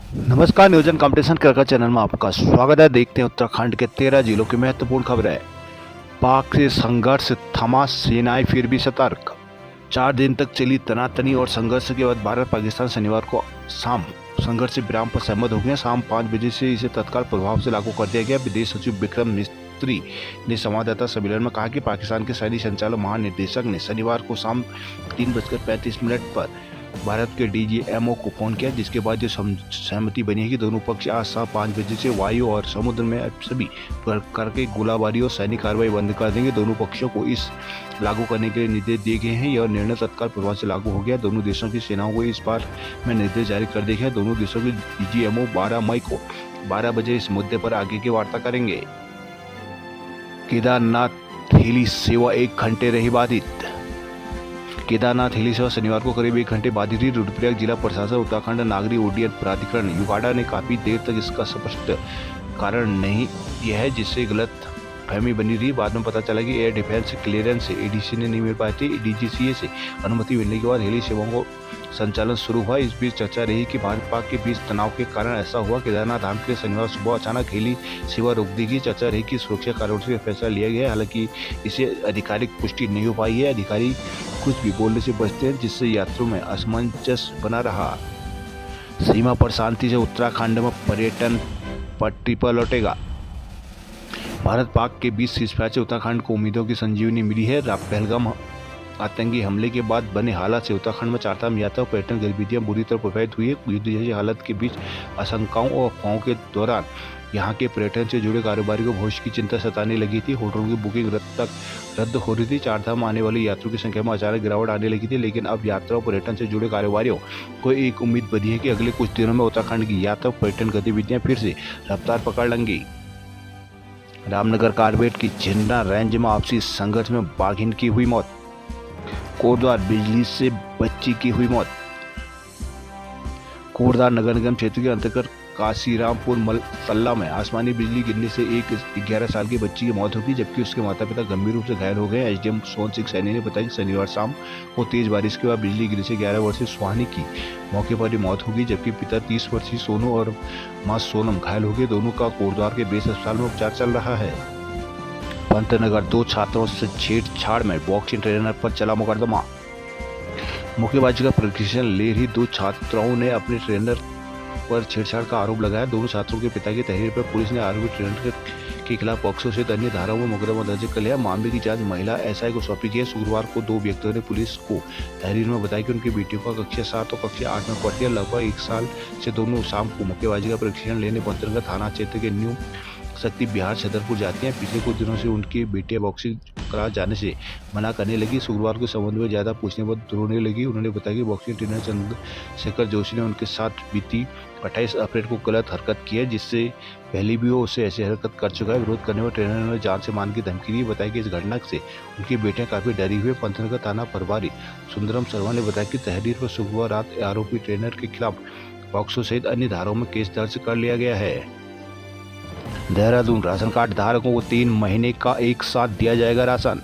नमस्कार, नियोजन competition cricket channel में आपका स्वागत है। देखते हैं उत्तराखंड के 13 जिलों की महत्वपूर्ण खबरें। पाक से संघर्ष थमा, सेनाएं फिर भी सतर्क। 4 दिन तक चली तनातनी और संघर्ष के बाद भारत पाकिस्तान शनिवार को शाम संघर्ष विराम पर सहमत हो गए। शाम 5 बजे से इसे तत्काल प्रभाव से लागू कर दिया गया। विदेश सचिव विक्रम मिस्त्री ने संवाददाता सम्मेलन में कहा कि पाकिस्तान के सैन्य संचालक महानिदेशक ने शनिवार को शाम 3:35 पर भारत के डीजीएमओ को फोन किया, जिसके बाद ये सहमति बनी है कि दोनों पक्ष आज शाम 5 बजे से वायु और समुद्र में सभी प्रकार के गोलाबारी और सैनिक कार्रवाई बंद कर देंगे। दोनों पक्षों को इस लागू करने के लिए निर्देश दिए गए हैं। यह निर्णय तत्काल प्रभाव से लागू हो गया। दोनों देशों की सेनाओं को इस बार में निर्देश जारी कर दिए गए। दोनों देशों के डीजीएमओ 12 मई को 12 बजे इस मुद्दे पर आगे की वार्ता करेंगे। केदारनाथ हेली सेवा 1 घंटे रही बाधित। केदारनाथ हेली सेवा शनिवार को करीब 1 घंटे बाधित हुई। रुद्रप्रयाग जिला प्रशासन, उत्तराखंड नागरिक उड्डयन प्राधिकरण युगाडा ने काफी देर तक इसका स्पष्ट कारण नहीं दिया है, जिससे गलत फहमी बनी रही। बाद में पता चला कि एयर डिफेंस क्लियरेंस से एडीसी ने नहीं मिल पाई थी। डीजीसीए से अनुमति मिलने के बाद हेली सेवाओं को संचालन शुरू हुआ। इस बीच चर्चा रही कि भारत पाक के बीच तनाव के कारण ऐसा हुआ। केदारनाथ धाम के लिए शनिवार सुबह अचानक हेली सेवा रोक दी गई। चर्चा रही कि सुरक्षा कारणों से फैसला लिया गया, हालांकि इसे आधिकारिक पुष्टि नहीं हो पाई है। अधिकारी कुछ भी बोलने से बचते हैं, जिससे यात्रियों में असमंजस बना रहा। सीमा पर शांति से उत्तराखंड में पर्यटन पटरी पर लौटेगा। भारत पाक के बीच सीजफायर से उत्तराखंड को उम्मीदों की संजीवनी मिली है। पहलगाम आतंकी हमले के बाद बने हालात से उत्तराखंड में चारधाम यात्रा और पर्यटन गतिविधियां बुरी तरह प्रभावित हुई है। युद्ध जैसी हालत के बीच आशंकाओं और अफवाहों के दौरान यहाँ के पर्यटन से जुड़े कारोबारी को भविष्य की चिंता सताने लगी थी। होटलों की बुकिंग रद्द हो रही थी। चारधाम आने वाले यात्रियों की संख्या में अचानक गिरावट आने लगी थी, लेकिन अब यात्रा और पर्यटन से जुड़े कारोबारियों को एक उम्मीद बनी है कि अगले कुछ दिनों में उत्तराखंड की यात्रा और पर्यटन गतिविधियां फिर से रफ्तार पकड़ लेंगी। रामनगर कारबेट की झिंडा रेंज में आपसी संघर्ष में बाघिन की हुई मौत। कोटद्वार बिजली से बच्ची की हुई मौत। कोटद्वार नगर निगम क्षेत्र के अंतर्गत काशीरामपुर मलतल्ला में आसमानी बिजली गिरने से एक 11 साल की बच्ची की मौत हो गई, जबकि उसके माता पिता गंभीर रूप से घायल हो गए। एसडीएम सोन सिंह सैनी ने बताया कि शनिवार शाम को तेज बारिश के बाद बिजली गिरने से 11 वर्षीय सुहानी की मौके पर ही मौत हो गई, जबकि पिता 30 वर्षीय सोनू और मां सोनम घायल हो गए। दोनों का कोटद्वार के बेस अस्पताल में उपचार चल रहा है। पंतनगर 2 छात्रों से छेड़छाड़ में बॉक्सिंग ट्रेनर पर चला मुकदमा। मुक्केबाजी का प्रशिक्षण ले रही 2 छात्राओं ने अपने ट्रेनर पर छेड़छाड़ का आरोप लगाया। दोनों छात्रों के पिता की तहरीर पर पुलिस ने आरोपी ट्रेनर के खिलाफ पॉक्सो से अन्य धाराओं में मुकदमा दर्ज कर लिया। मामले की जांच महिला एसआई को सौंपी गई। शुक्रवार को 2 व्यक्तियों ने पुलिस को तहरीर में बताया कि उनकी बेटियों का कक्षा 7 और कक्षा 8 में पढ़ती है। लगभग 1 साल से दोनों शाम को मुक्केबाजी का प्रशिक्षण लेने पंतनगर थाना क्षेत्र के न्यू शक्ति बिहार छतरपुर जाती हैं। पिछले कुछ दिनों से उनकी बेटियां बॉक्सिंग क्लास जाने से मना करने लगी। शुक्रवार को संबंध में ज्यादा पूछने पर रोने लगी। उन्होंने बताया कि बॉक्सिंग ट्रेनर चंद्रशेखर जोशी ने उनके साथ बीती 28 अप्रैल को गलत हरकत की है, जिससे पहले भी वो उससे ऐसी हरकत कर चुका है। विरोध करने पर ट्रेनर ने जान से मारने की धमकी दी। बताया कि इस घटना से उनकी बेटियां काफी डरी हुई। पंतनगर थाना प्रभारी सुंदरम शर्मा ने बताया कि तहरीर पर शुक्रवार रात आरोपी ट्रेनर के खिलाफ पॉक्सो सहित अन्य धाराओं में केस दर्ज कर लिया गया है। देहरादून राशन कार्ड धारकों को 3 महीने का एक साथ दिया जाएगा राशन।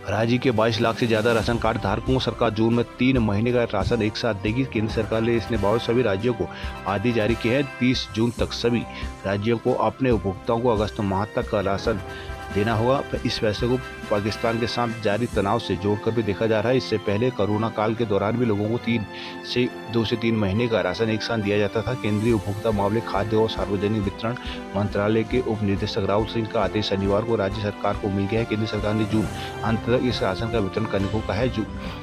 राज्य के 22 लाख से ज्यादा राशन कार्ड धारकों को सरकार जून में 3 महीने का राशन एक साथ देगी। केंद्र सरकार ने इसने बावजूद सभी राज्यों को आदेश जारी किए हैं। 30 जून तक सभी राज्यों को अपने उपभोक्ताओं को अगस्त माह तक का राशन देना होगा। इस फैसले को पाकिस्तान के साथ जारी तनाव से जोड़कर भी देखा जा रहा है। इससे पहले कोरोना काल के दौरान भी लोगों को 2 से 3 महीने का राशन एक साथ दिया जाता था। केंद्रीय उपभोक्ता मामले, खाद्य और सार्वजनिक वितरण मंत्रालय के उप निदेशक राहुल सिंह का आदेश शनिवार को राज्य सरकार को मिल गया है। केंद्र सरकार ने जून अंत तक इस राशन का वितरण करने को कहा है।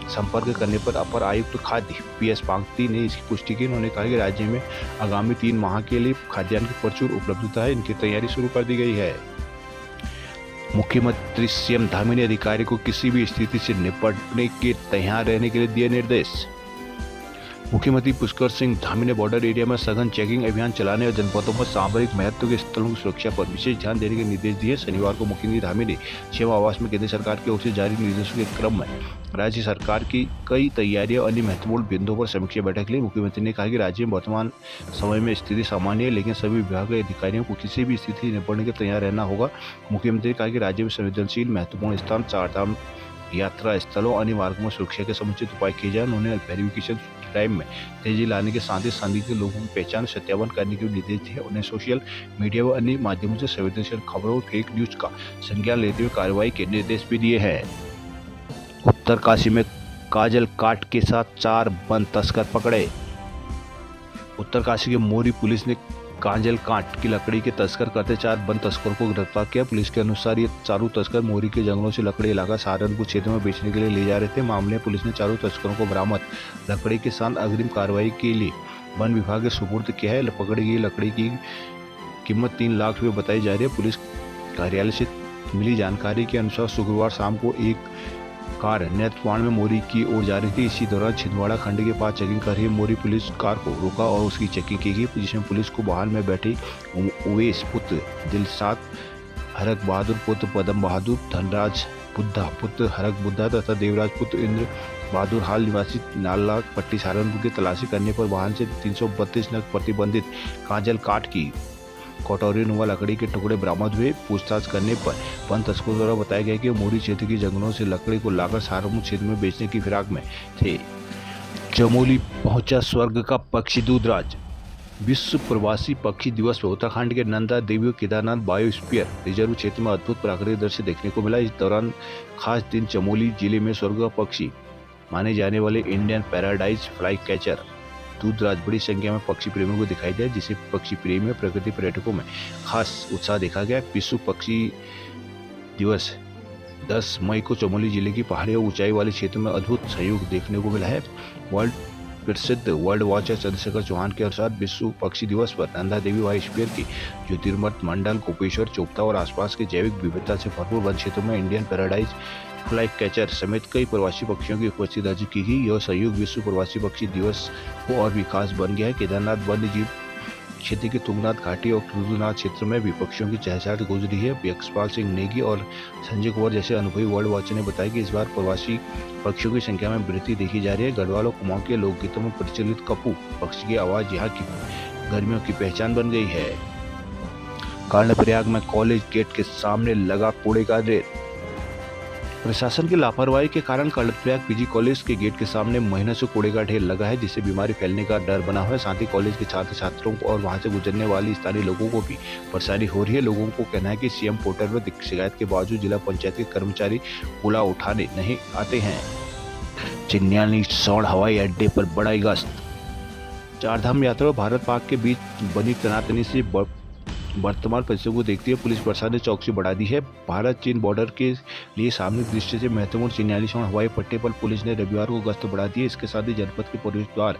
संपर्क करने पर अपर आयुक्त खाद्य PS पांगती ने इसकी पुष्टि की। उन्होंने कहा कि राज्य में आगामी 3 माह के लिए खाद्यान्न की प्रचुर उपलब्धता है। इनकी तैयारी शुरू कर दी गई है। मुख्यमंत्री सीएम धामी ने अधिकारी को किसी भी स्थिति से निपटने के तैयार रहने के लिए दिए निर्देश। मुख्यमंत्री पुष्कर सिंह धामी ने बॉर्डर एरिया में सघन चेकिंग अभियान चलाने और जनपदों पर सामरिक महत्व के स्थलों की सुरक्षा पर विशेष ध्यान देने के निर्देश दिए। शनिवार को मुख्यमंत्री धामी ने क्षेम आवास में केंद्र सरकार की ओर से जारी निर्देशों के क्रम में राज्य सरकार की कई तैयारियां और अन्य महत्वपूर्ण बिंदुओं पर समीक्षा बैठक ली। मुख्यमंत्री ने कहा कि राज्य में वर्तमान समय में स्थिति सामान्य है, लेकिन सभी विभाग के अधिकारियों को किसी भी स्थिति से निपटने के तैयार रहना होगा। मुख्यमंत्री ने कहा कि राज्य में संवेदनशील महत्वपूर्ण स्थान, चारधाम यात्रा स्थलों, अन्य मार्गों में सुरक्षा के समुचित उपाय किए जाए। उन्होंने वेरिफिकेशन क्राइम में तेजी लाने के साथ ही संदिग्ध लोगों की पहचान सत्यापन करने के निर्देश दिए। उन्हें सोशल मीडिया व अन्य माध्यमों से संवेदनशील खबरों और फेक न्यूज का संज्ञान लेते हुए कार्रवाई के निर्देश भी दिए हैं। उत्तरकाशी में काजल काट के साथ 4 वन तस्कर पकड़े। उत्तरकाशी के मोरी पुलिस ने कांजल काट की लकड़ी के तस्कर करते 4 वन तस्करों को गिरफ्तार किया। पुलिस के अनुसार ये चारों तस्कर मोरी के जंगलों से लकड़ी इलाका सहारनपुर क्षेत्र में बेचने के लिए ले जा रहे थे। मामले में पुलिस ने चारों तस्करों को बरामद लकड़ी के साथ अग्रिम कार्रवाई के लिए वन विभाग के सुपुर्द किया है। पकड़ी गई लकड़ी की कीमत 3 लाख रुपये बताई जा रही है। पुलिस कार्यालय से मिली जानकारी के अनुसार शुक्रवार शाम को एक कार नेत्रवाण में मोरी की ओर जा रही थी। इसी दौरान छिंदवाड़ा खंड के पास चेकिंग कर रही मोरी पुलिस कार को रोका और उसकी चेकिंग की गई, जिसमें पुलिस को वाहन में बैठे उवेश पुत्र दिलशाद, हरक बहादुर पुत्र पदम बहादुर, धनराज बुद्धा पुत्र हरक बुद्धा तथा देवराज पुत्र इंद्र बहादुर हाल निवासी नाला पट्टी सहारनपुर की तलाशी करने पर वाहन से 332 नग प्रतिबंधित कांजल काट की कटोरी नुमा लकड़ी के टुकड़े बरामद हुए। पूछताछ करने पर वन तस्करों द्वारा बताया गया कि मोरी क्षेत्र के जंगलों से लकड़ी को लाकर सहारनपुर क्षेत्र में बेचने की फिराक में थे। चमोली पहुंचा स्वर्ग का पक्षी दूधराज। विश्व प्रवासी पक्षी दिवस पर उत्तराखंड के नंदा देवी केदारनाथ बायोस्फीयर रिजर्व क्षेत्र में अद्भुत प्राकृतिक दृश्य देखने को मिला। इस दौरान खास दिन चमोली जिले में स्वर्ग का पक्षी माने जाने वाले इंडियन पैराडाइज फ्लाई कैचर दूधराज बड़ी संख्या में पक्षी प्रेमियों को दिखाई दिया, जिसे पक्षी प्रेमी और प्रकृति पर्यटकों में खास उत्साह देखा गया। विश्व पक्षी दिवस 10 मई को चमोली जिले की पहाड़ी और ऊंचाई वाले क्षेत्र में अद्भुत सहयोग देखने को मिला है। वर्ल्ड प्रसिद्ध वर्ल्ड वॉचर चंद्रशेखर चौहान के अनुसार विश्व पक्षी दिवस पर नंदा देवी बायोस्फीयर की ज्योतिर्मठ मंडल, गोपेश्वर, चोपता और आसपास के जैविक विविधता से भरपूर वन क्षेत्रों में इंडियन पैराडाइज फ्लाई कैचर समेत कई प्रवासी पक्षियों की उपस्थिति दर्ज की गई। यह सहयोग विश्व प्रवासी पक्षी दिवस को और भी खास बन गया है। केदारनाथ वन्य जीव क्षेत्र की तुंगनाथ घाटी और रुद्रनाथ क्षेत्र में भी पक्षियों की चहचहाट गुजरी है। यशपाल सिंह नेगी और संजय कुमार जैसे अनुभवी वर्ल्ड वॉचर ने बताया कि इस बार प्रवासी पक्षियों की संख्या में वृद्धि देखी जा रही है। गढ़वाल और कुमाऊं के लोकगीतों में प्रचलित कपू पक्षी की आवाज यहाँ की गर्मियों की पहचान बन गई है। कर्णप्रयाग में कॉलेज गेट के सामने लगा कूड़े का ढेर। प्रशासन की लापरवाही के कारण कर्णप्रयाग पीजी कॉलेज के गेट के सामने महीनों से कूड़े का ढेर लगा है, जिससे बीमारी फैलने का डर बना हुआ है। साथ ही कॉलेज के छात्र छात्रों को और वहां से गुजरने वाली स्थानीय लोगों को भी परेशानी हो रही है। लोगों को कहना है कि सीएम पोर्टल में शिकायत के बावजूद जिला पंचायत के कर्मचारी कूड़ा उठाने नहीं आते हैं। चिन्याली सौड़ हवाई अड्डे पर बड़ा गश्त। चारधाम यात्रा और भारत पाक के बीच बनी तनातनी से वर्तमान परिस्थितियों को देखते हुए पुलिस प्रशासन ने चौकसी बढ़ा दी है। भारत चीन बॉर्डर के लिए सामूहिक दृष्टि से महत्वपूर्ण चिन्याली सौड़ हवाई पट्टी पर पुलिस ने रविवार को गश्त बढ़ा दी है। इसके साथ ही जनपद के प्रवेश द्वार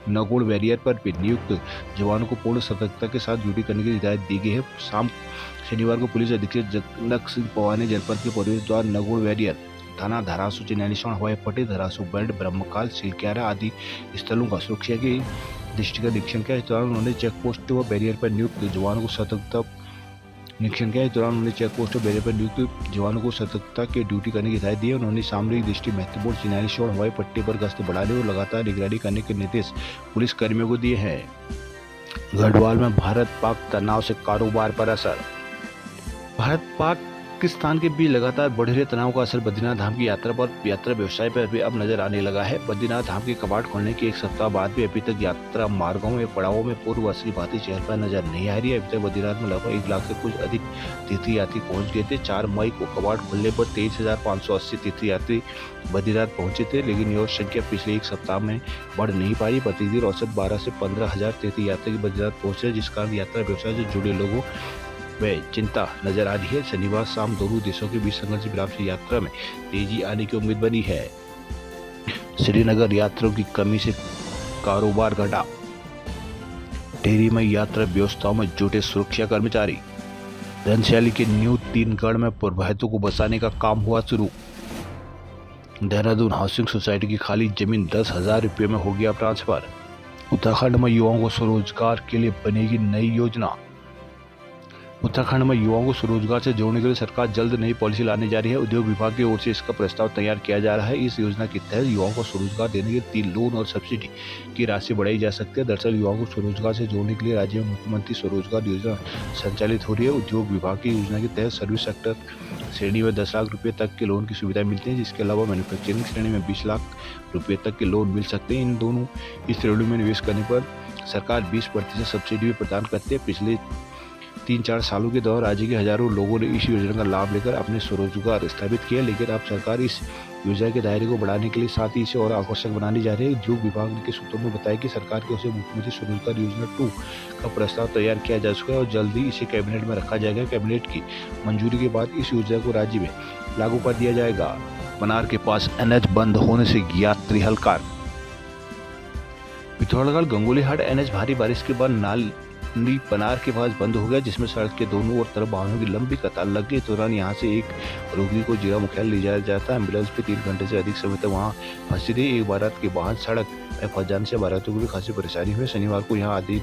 नगुण बैरियर पर भी नियुक्त जवानों को पूर्ण सतर्कता के साथ ड्यूटी करने की हिदायत दी गई है। शाम शनिवार को पुलिस अधीक्षक जनक सिंह पवार ने जनपद के प्रवेश द्वार नगुण बैरियर थाना धरासू चिन्याली सौड़ हवाई पट्टी धरासू बैंड ब्रह्मकाल सिलक्यारा आदि स्थलों का सुरक्षा की दृष्टि का निरीक्षण किया। इस दौरान उन्होंने चेक पोस्ट व बैरियर पर नियुक्त जवानों को सतर्कता निरीक्षण किया। इस दौरान उन्होंने चेक पोस्ट और बैरियर पर नियुक्त जवानों को सतर्कता के ड्यूटी करने की हिदायत दी। उन्होंने सामरिक दृष्टि महत्वपूर्ण चिन्याली सौड़ हवाई पट्टी पर गश्त बढ़ाने और लगातार निगरानी करने के निर्देश पुलिस कर्मियों को दिए हैं। गढ़वाल में भारत पाक तनाव से कारोबार पर असर। भारत पाकिस्तान के बीच लगातार बढ़ रहे तनाव का असर बद्रीनाथ धाम की यात्रा व्यवसाय पर भी अब नजर आने लगा है। बद्रीनाथ धाम के कपाट खोलने के 1 सप्ताह बाद भी अभी तक यात्रा मार्गों में पड़ावों में पूर्व असली भांति चहल पहल नजर नहीं आ रही है। अभी तक बद्रीनाथ में लगभग 1 लाख से कुछ अधिक तीर्थयात्री पहुंच गए थे। 4 मई को कपाट खुलने पर 23,580 तीर्थयात्री बद्रीनाथ पहुंचे थे, लेकिन यह संख्या पिछले 1 सप्ताह में बढ़ नहीं पाई। प्रतिदिन औसत 12 से 15,000 तीर्थयात्री बद्रीनाथ पहुंचे, जिस कारण यात्रा व्यवसाय से जुड़े लोगों में चिंता नजर आ रही है। शनिवार शाम दोनों देशों के बीच संघर्ष विराम से यात्रा में तेजी आने की उम्मीद बनी है। श्रीनगर यात्रियों की कमी से कारोबार घटा। टेहरी में यात्रा व्यवस्थाओं में जुटे सुरक्षा कर्मचारी। धनशाली के न्यू 3 गढ़ में प्रभावितों को बसाने का काम हुआ शुरू। देहरादून हाउसिंग सोसाइटी की खाली जमीन 10,000 रुपये में हो गया ट्रांसफर। उत्तराखंड में युवाओं को स्वरोजगार के लिए बनेगी नई योजना। उत्तराखंड में युवाओं को स्वरोजगार से जोड़ने के लिए सरकार जल्द नई पॉलिसी लाने जा रही है। उद्योग विभाग की ओर से इसका प्रस्ताव तैयार किया जा रहा है। इस योजना के तहत युवाओं को स्वरोजगार देने के 3 लोन और सब्सिडी की राशि बढ़ाई जा सकती है। दरअसल युवाओं को स्वरोजगार से जोड़ने के लिए राज्य में मुख्यमंत्री स्वरोजगार योजना संचालित हो रही है। उद्योग विभाग की योजना के तहत सर्विस सेक्टर श्रेणी में 10 लाख रुपए तक के लोन की सुविधा मिलती है, जिसके अलावा मैन्युफैक्चरिंग श्रेणी में 20 लाख रुपए तक के लोन मिल सकते हैं। इन दोनों इस श्रेणी में निवेश करने पर सरकार 20% सब्सिडी भी प्रदान करती है। पिछले 3-4 सालों के दौरान राज्य के हजारों लोगों ने इस योजना का लाभ लेकर अपने स्वरोजगार स्थापित किया, लेकिन अब सरकार इस योजना के दायरे को बढ़ाने के लिए साथ ही इसे और आकर्षक बनाने जा रही है। उद्योग विभाग के सूत्रों ने बताया कि सरकार की ओर से मुख्यमंत्री स्वरोजगार योजना 2 का प्रस्ताव तैयार किया जा चुका है और जल्द ही इसे कैबिनेट में रखा जाएगा। कैबिनेट की मंजूरी के बाद इस योजना को राज्य में लागू कर दिया जाएगा। पनार के पास एनएच बंद होने से यात्री हलकान। पिथौरागढ़ गंगोलीहाट एनएच भारी बारिश के बाद नाली पनार के पास बंद हो गया, जिसमें सड़क के दोनों ओर तरफ वाहनों की लंबी कतार लग गई। दौरान यहां से एक रोगी को जिला मुख्यालय ले जाया जाता है। एम्बुलेंस पे 3 घंटे से अधिक समय तक वहां फंसी रही। एक बारात के वाहन सड़क में फंस जाने से बारातियों को भी खासी परेशानी हुई। शनिवार को यहाँ आधे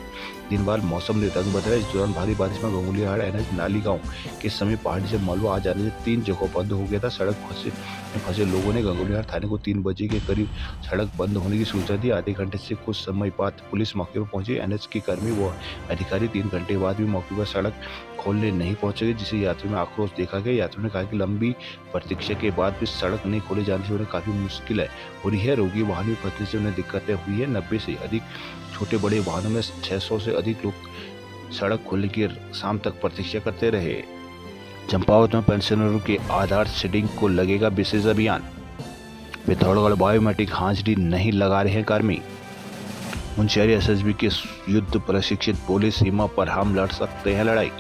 दिन बाद मौसम ने रंग बदला। इस दौरान भारी बारिश में गंगोलीहाट एनएच नाली गाँव के समय पहाड़ी से मलबा आ जाने से 3 जगहों बंद हो गया था। सड़क में फंसे लोगों ने गंगोलीहाट थाने को 3 बजे के करीब सड़क बंद होने की सूचना दी। आधे घंटे से कुछ समय बाद पुलिस मौके पर पहुंची। एनएच के कर्मी व अधिकारी 3 घंटे बाद भी मौके पर सड़क खोलने नहीं पहुंचे, जिसे यात्रियों में आक्रोश देखा गया। यात्रियों ने कहा कि लंबी प्रतीक्षा के बाद भी सड़क नहीं खोले जाने से उन्हें काफी मुश्किल हो रही है। रोगी वाहन में फंसने से उन्हें दिक्कतें हुई है। 90 से अधिक छोटे बड़े वाहनों में 600 से अधिक लोग सड़क खोलने की शाम तक प्रतीक्षा करते रहे। चंपावत में पेंशनरों के आधार सीडिंग को लगेगा विशेष अभियान। पिथौरागढ़ बायोमेट्रिक हाजिरी नहीं लगा रहे हैं कर्मी। मुंशियारी एसएसबी के युद्ध प्रशिक्षित पुलिस सीमा पर हम लड़ सकते हैं लड़ाई।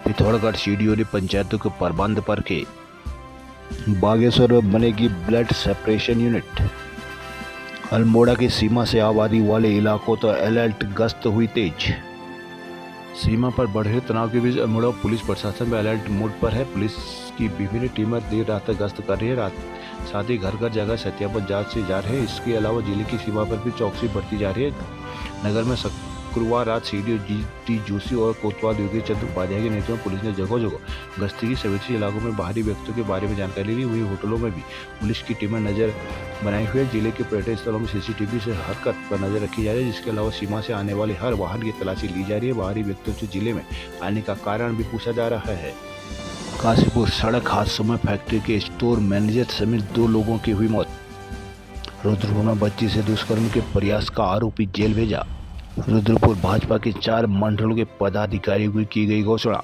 पिथौरागढ़ सीडीओ ने पंचायतों के प्रबंध पर के। बागेश्वर में बनेगी ब्लड सेपरेशन यूनिट। अल्मोड़ा की सीमा से आबादी वाले इलाकों तो अलर्ट गश्त हुई तेज। सीमा पर बढ़ रहे तनाव के बीच अल्मोड़ा पुलिस प्रशासन में अलर्ट मोड पर है। पुलिस की विभिन्न टीमें देर रात तक गश्त कर रही है। साथ ही घर घर जगह सत्यापन जांच से जा रहे हैं। इसके अलावा जिले की सीमा पर भी चौकसी बढ़ती जा रही है। नगर में शुक्रवार रात सीडीओ जीटी जोशी और कोतवाल योगेश चंद्र उपाध्याय के नेतृत्व में पुलिस ने जगह जगह गश्ती की। सभी इलाकों में बाहरी व्यक्तियों के बारे में जानकारी ली। वहीं होटलों में भी पुलिस की टीमें नजर बनाई हुई है। जिले के पर्यटन स्थलों में सीसीटीवी से हरकत पर नजर रखी जा रही है। जिसके अलावा सीमा से आने वाले हर वाहन की तलाशी ली जा रही है। बाहरी व्यक्तियों से जिले में आने का कारण भी पूछा जा रहा है। काशीपुर सड़क हादसों में फैक्ट्री के स्टोर मैनेजर समेत 2 लोगों की हुई मौत। रुद्रपुर में बच्ची से दुष्कर्म के प्रयास का आरोपी जेल भेजा। रुद्रपुर भाजपा के 4 मंडलों के पदाधिकारियों की गई घोषणा।